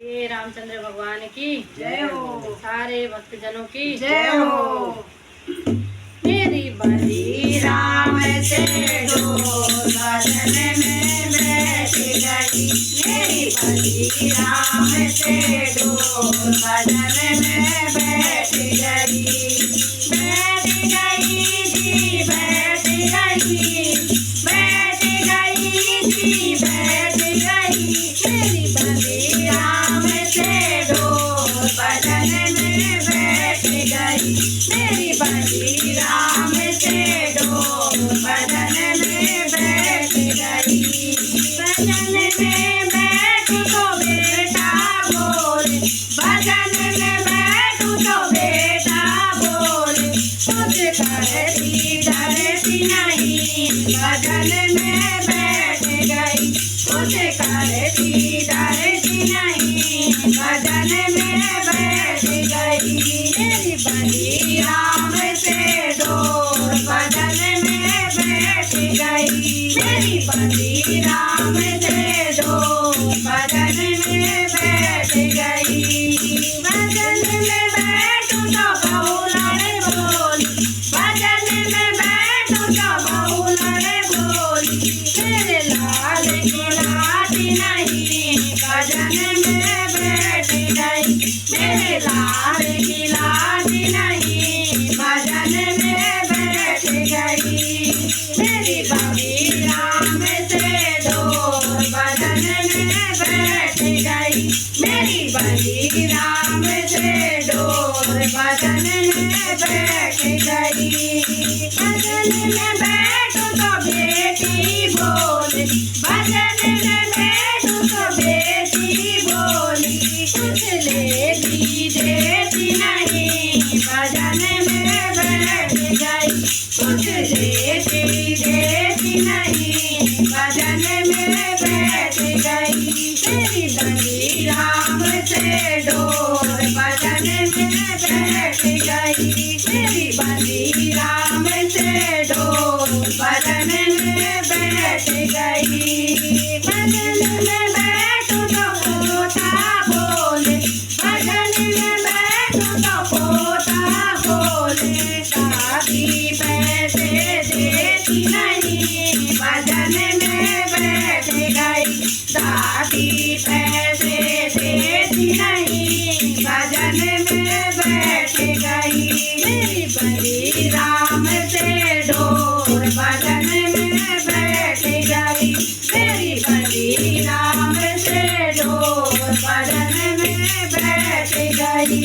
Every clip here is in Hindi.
हे रामचंद्र भगवान की जय हो। सारे भक्तजनों की जय हो। मेरी बली राम से डोर भजन में बैठ गई। मेरी बली राम से डोर भजन में बैठ गई। बैठ गई जी बैठ गई। बैठ गई जी बैठ गई। मेरी बली राम से डोर भजन में बैठ गई। मेरी बली राम से डोर भजन में बैठ गई। भजन में बैठू तो बेटा बोले। भजन में बैठू तो बेटा बोले। कुछ करती डरती नहीं। भजन में बैठ गई। कुछ करती डरती नहीं। भजन में बैठ गई। मेरी बली राम से डोर भजन में बैठ गई। मेरी बली राम से डोर भजन में बैठ गई। भजन में बैठू तो बहुलड़ बोली। भजन में बैठू तो बहुलड़ बोली। मेरे लाल की लाटी नहीं। भजन में बैठ गई। मेरे लाल की लाटी नहीं। भजन में बैठ गई। मेरी बली राम से डोर भजन में बैठ गई। मेरी बली राम से डोर भजन में बैठ गई। भजन में बैठू तो बेटी बोले। भजन में बैठू तो बेटी बोली। कुछ लेती देती नहीं। भजन में बैठ गई। कुछ लेती देती नहीं। भजन में बैठ गई। मेरी बली राम से डोर भजन में बैठ गई। मेरी बली राम से डोर भजन में बैठ गई। भजन में बैठू तो पोता बोले। भजन में बैठू तो पोता बोले। दादी पैसे देती नहीं। भजन में बैठ गई। दादी पैसे देती नहीं। भजन में बैठ गई। मेरी बली राम से डोर भजन में बैठ गई। मेरी बली राम से डोर भजन में बैठ गई।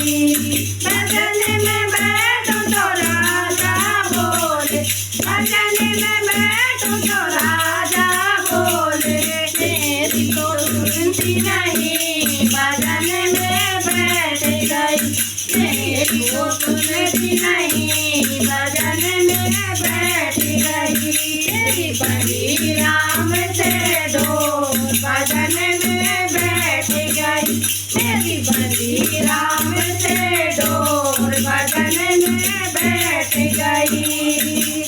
भजन में बैठू तो राजा बोले। भजन में बैठू तो राजा बोले। मेरी तो सुनती नहीं। भजन में बैठ गई। मेरी तो सुनती नहीं। भजन में बैठ गई। मेरी बली राम से डोर भजन में बैठ गई। मेरी बली राम से डोर भजन में बैठ गई।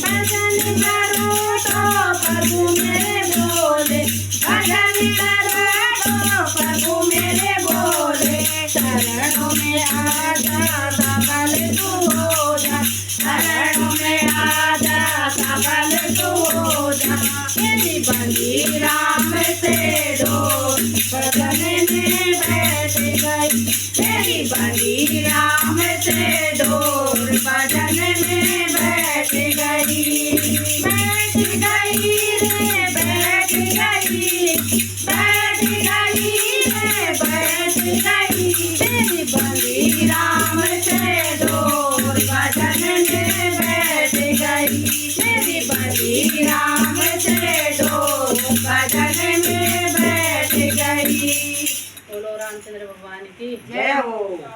भजन करो तो प्रभु मेरे बोले। भजन करो तो प्रभु मेरे बोले। शरणों में आजा सबल तू हो जा। शरणों में आजा सबल तू हो जा। मेरी बली राम से डोर भजन में बैठ गई। मेरी बली राम से डोर भजन में बैठ गई। बैठ गई रे बैठ गई। बैठ गई रे बैठ गई। मेरी बली राम से डोर भजन में बैठ गई। मेरी बली राम से डोर भजन में बैठ गई। बोलो रामचंद्र भगवान की जय हो।